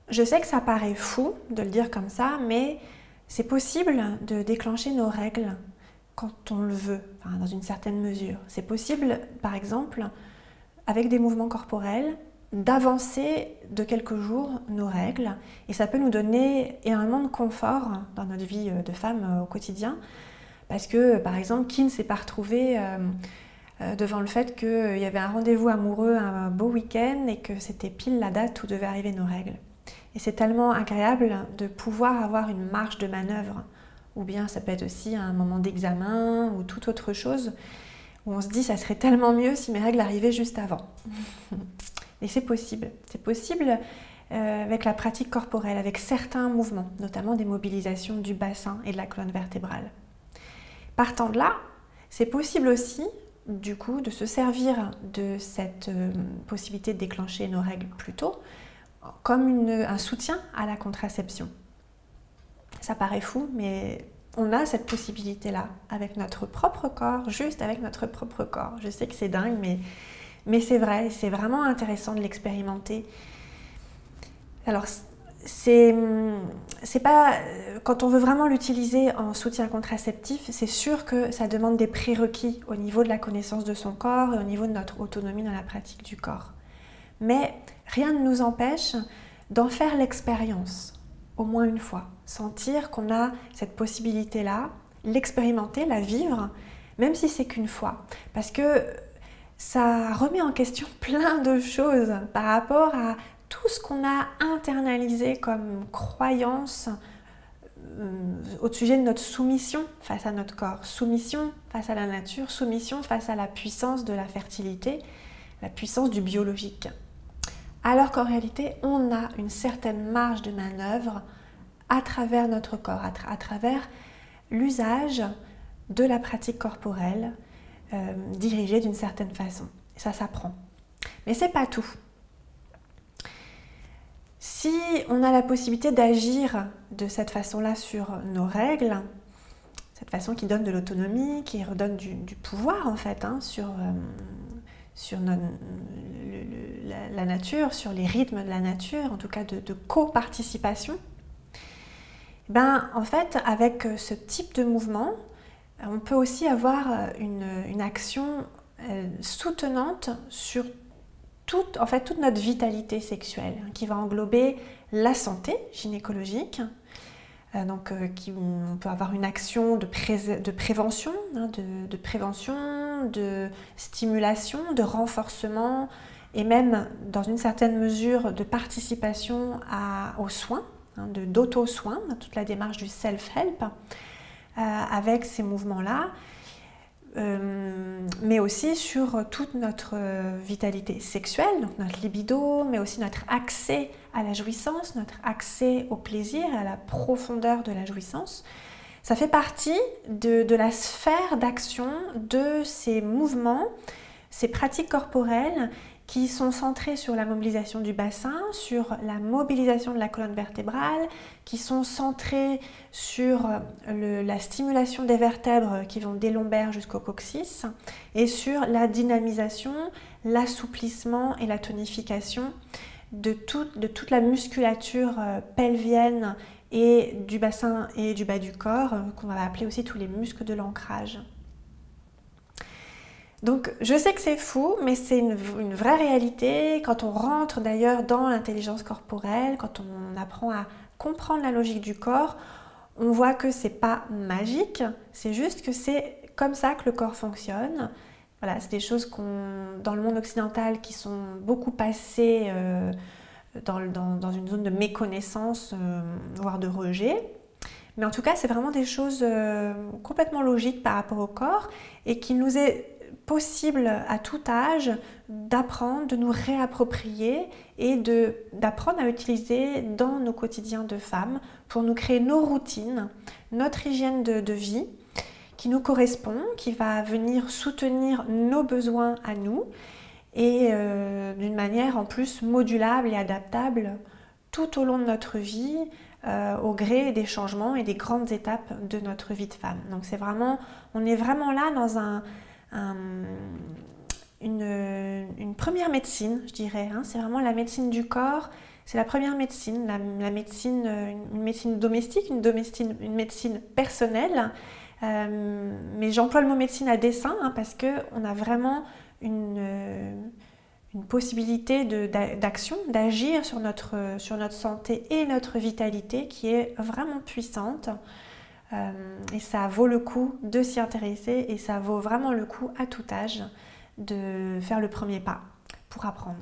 je sais que ça paraît fou de le dire comme ça, mais c'est possible de déclencher nos règles quand on le veut, enfin, dans une certaine mesure. C'est possible, par exemple, avec des mouvements corporels, d'avancer de quelques jours nos règles, et ça peut nous donner énormément de confort dans notre vie de femme au quotidien, parce que, par exemple, qui ne s'est pas retrouvé devant le fait qu'il y avait un rendez-vous amoureux, un beau week-end, et que c'était pile la date où devaient arriver nos règles. Et c'est tellement agréable de pouvoir avoir une marge de manœuvre, ou bien ça peut être aussi un moment d'examen ou toute autre chose, où on se dit ça serait tellement mieux si mes règles arrivaient juste avant. Et c'est possible avec la pratique corporelle, avec certains mouvements, notamment des mobilisations du bassin et de la colonne vertébrale. Partant de là, c'est possible aussi, du coup, de se servir de cette possibilité de déclencher nos règles plus tôt comme un soutien à la contraception. Ça paraît fou, mais on a cette possibilité-là avec notre propre corps, juste avec notre propre corps. Je sais que c'est dingue, mais c'est vrai, c'est vraiment intéressant de l'expérimenter. Alors, c'est pas, quand on veut vraiment l'utiliser en soutien contraceptif, c'est sûr que ça demande des prérequis au niveau de la connaissance de son corps et au niveau de notre autonomie dans la pratique du corps. Mais rien ne nous empêche d'en faire l'expérience, au moins une fois. Sentir qu'on a cette possibilité-là, l'expérimenter, la vivre, même si c'est qu'une fois. Parce que ça remet en question plein de choses par rapport à tout ce qu'on a internalisé comme croyance au sujet de notre soumission face à notre corps, soumission face à la nature, soumission face à la puissance de la fertilité, la puissance du biologique. Alors qu'en réalité, on a une certaine marge de manœuvre à travers notre corps, à travers l'usage de la pratique corporelle dirigée d'une certaine façon. Et ça s'apprend. Mais c'est pas tout. Si on a la possibilité d'agir de cette façon-là sur nos règles, cette façon qui donne de l'autonomie, qui redonne du pouvoir en fait sur la nature, sur les rythmes de la nature, en tout cas de coparticipation, ben, en fait, avec ce type de mouvement, on peut aussi avoir une action soutenante sur toute notre vitalité sexuelle, qui va englober la santé gynécologique. On peut avoir une action de prévention, de prévention, de stimulation, de renforcement et même dans une certaine mesure de participation aux soins, d'auto-soins, toute la démarche du self-help avec ces mouvements-là. Mais aussi sur toute notre vitalité sexuelle, donc notre libido, mais aussi notre accès à la jouissance, notre accès au plaisir et à la profondeur de la jouissance. Ça fait partie de la sphère d'action de ces mouvements, ces pratiques corporelles qui sont centrées sur la mobilisation du bassin, sur la mobilisation de la colonne vertébrale, qui sont centrées sur la stimulation des vertèbres qui vont des lombaires jusqu'au coccyx et sur la dynamisation, l'assouplissement et la tonification de toute la musculature pelvienne et du bassin et du bas du corps, qu'on va appeler aussi tous les muscles de l'ancrage. Donc je sais que c'est fou, mais c'est une vraie réalité. Quand on rentre d'ailleurs dans l'intelligence corporelle, quand on apprend à comprendre la logique du corps, on voit que c'est pas magique, c'est juste que c'est comme ça que le corps fonctionne. Voilà, c'est des choses dans le monde occidental qui sont beaucoup passées dans une zone de méconnaissance, voire de rejet. Mais en tout cas, c'est vraiment des choses complètement logiques par rapport au corps et qui nous est possible à tout âge d'apprendre, de nous réapproprier et d'apprendre à utiliser dans nos quotidiens de femmes pour nous créer nos routines, notre hygiène de vie qui nous correspond, qui va venir soutenir nos besoins à nous et d'une manière en plus modulable et adaptable tout au long de notre vie au gré des changements et des grandes étapes de notre vie de femme. Donc on est vraiment là dans une première médecine, je dirais. C'est vraiment la médecine du corps, C'est la première médecine, la médecine, une médecine domestique, une médecine personnelle. Mais j'emploie le mot médecine à dessein parce qu'on a vraiment une possibilité d'action, d'agir sur notre santé et notre vitalité qui est vraiment puissante. Et ça vaut le coup de s'y intéresser et ça vaut vraiment le coup à tout âge de faire le premier pas pour apprendre.